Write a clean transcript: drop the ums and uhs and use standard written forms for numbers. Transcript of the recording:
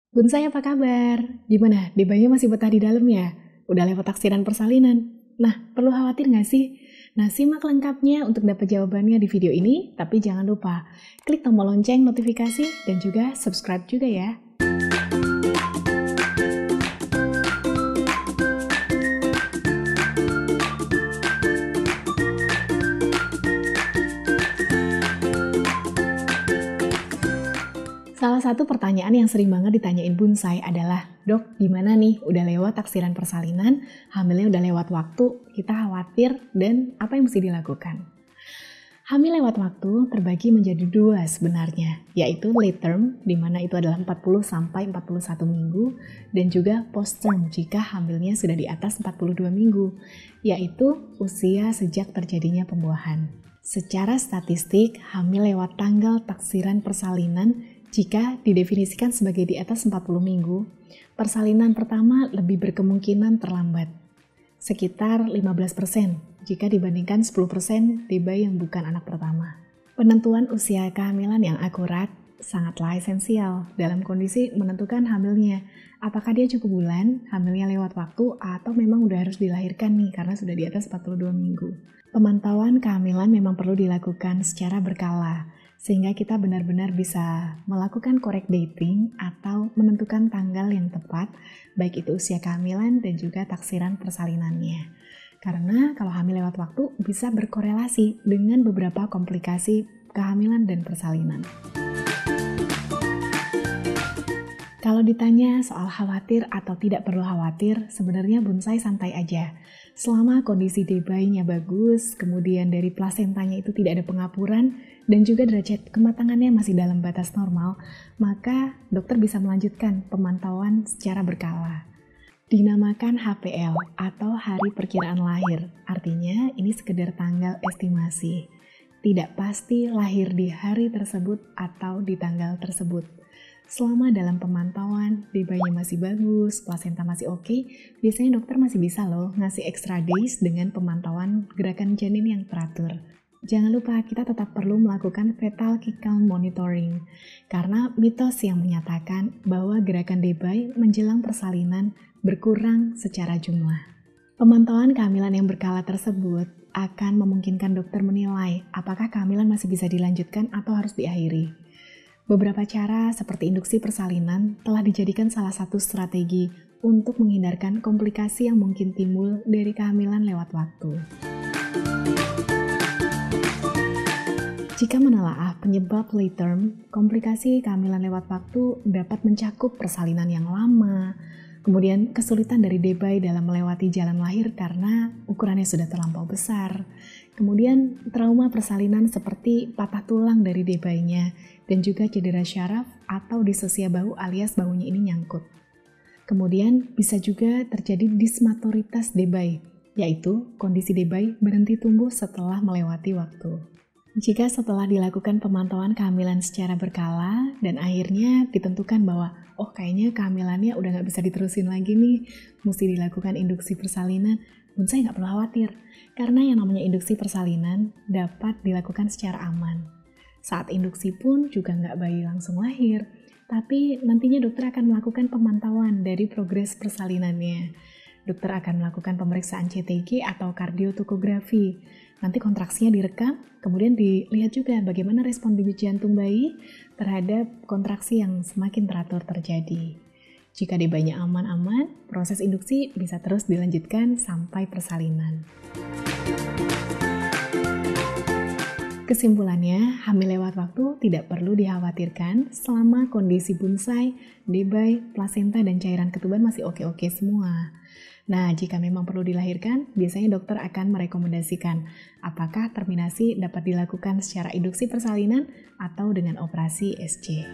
Bun saya apa kabar? Gimana? Debaynya masih betah di dalam ya? Udah lewat taksiran persalinan? Nah, perlu khawatir nggak sih? Nah, simak lengkapnya untuk dapat jawabannya di video ini, tapi jangan lupa klik tombol lonceng notifikasi dan juga subscribe juga ya. Salah satu pertanyaan yang sering banget ditanyain bonsai adalah, "Dok, gimana nih? Udah lewat taksiran persalinan, hamilnya udah lewat waktu, kita khawatir, dan apa yang mesti dilakukan?" Hamil lewat waktu terbagi menjadi dua sebenarnya, yaitu late term, di mana itu adalah 40-41 minggu, dan juga post term jika hamilnya sudah di atas 42 minggu, yaitu usia sejak terjadinya pembuahan. Secara statistik, hamil lewat tanggal taksiran persalinan jika didefinisikan sebagai di atas 40 minggu, persalinan pertama lebih berkemungkinan terlambat, sekitar 15% jika dibandingkan 10% di bayi yang bukan anak pertama. Penentuan usia kehamilan yang akurat sangatlah esensial dalam kondisi menentukan hamilnya. Apakah dia cukup bulan, hamilnya lewat waktu, atau memang udah harus dilahirkan nih karena sudah di atas 42 minggu. Pemantauan kehamilan memang perlu dilakukan secara berkala, sehingga kita benar-benar bisa melakukan correct dating atau menentukan tanggal yang tepat, baik itu usia kehamilan dan juga taksiran persalinannya. Karena kalau hamil lewat waktu bisa berkorelasi dengan beberapa komplikasi kehamilan dan persalinan. Kalau ditanya soal khawatir atau tidak perlu khawatir, sebenarnya bonsai santai aja. Selama kondisi bayinya bagus, kemudian dari plasentanya itu tidak ada pengapuran, dan juga derajat kematangannya masih dalam batas normal, maka dokter bisa melanjutkan pemantauan secara berkala. Dinamakan HPL atau hari perkiraan lahir, artinya ini sekedar tanggal estimasi. Tidak pasti lahir di hari tersebut atau di tanggal tersebut. Selama dalam pemantauan, bayinya masih bagus, plasenta masih oke, biasanya dokter masih bisa loh ngasih extra days dengan pemantauan gerakan janin yang teratur. Jangan lupa kita tetap perlu melakukan fetal kick count monitoring, karena mitos yang menyatakan bahwa gerakan bayi menjelang persalinan berkurang secara jumlah. Pemantauan kehamilan yang berkala tersebut akan memungkinkan dokter menilai apakah kehamilan masih bisa dilanjutkan atau harus diakhiri. Beberapa cara seperti induksi persalinan telah dijadikan salah satu strategi untuk menghindarkan komplikasi yang mungkin timbul dari kehamilan lewat waktu. Jika menelaah penyebab late term, komplikasi kehamilan lewat waktu dapat mencakup persalinan yang lama, kemudian kesulitan dari bayi dalam melewati jalan lahir karena ukurannya sudah terlampau besar, kemudian trauma persalinan seperti patah tulang dari bayinya, dan juga cedera syaraf atau disosia bahu alias bahunya ini nyangkut. Kemudian bisa juga terjadi dismatoritas bayi, yaitu kondisi bayi berhenti tumbuh setelah melewati waktu. Jika setelah dilakukan pemantauan kehamilan secara berkala dan akhirnya ditentukan bahwa kayaknya kehamilannya udah nggak bisa diterusin lagi nih, mesti dilakukan induksi persalinan, bonsai nggak perlu khawatir, karena yang namanya induksi persalinan dapat dilakukan secara aman. Saat induksi pun juga nggak bayi langsung lahir, tapi nantinya dokter akan melakukan pemantauan dari progres persalinannya. Dokter akan melakukan pemeriksaan CTG atau kardiotokografi. Nanti kontraksinya direkam, kemudian dilihat juga bagaimana respon denyut jantung bayi terhadap kontraksi yang semakin teratur terjadi. Jika bayinya aman-aman, proses induksi bisa terus dilanjutkan sampai persalinan. Kesimpulannya, hamil lewat waktu tidak perlu dikhawatirkan selama kondisi bonsai, bayi, plasenta, dan cairan ketuban masih oke-oke semua. Nah, jika memang perlu dilahirkan, biasanya dokter akan merekomendasikan apakah terminasi dapat dilakukan secara induksi persalinan atau dengan operasi SC.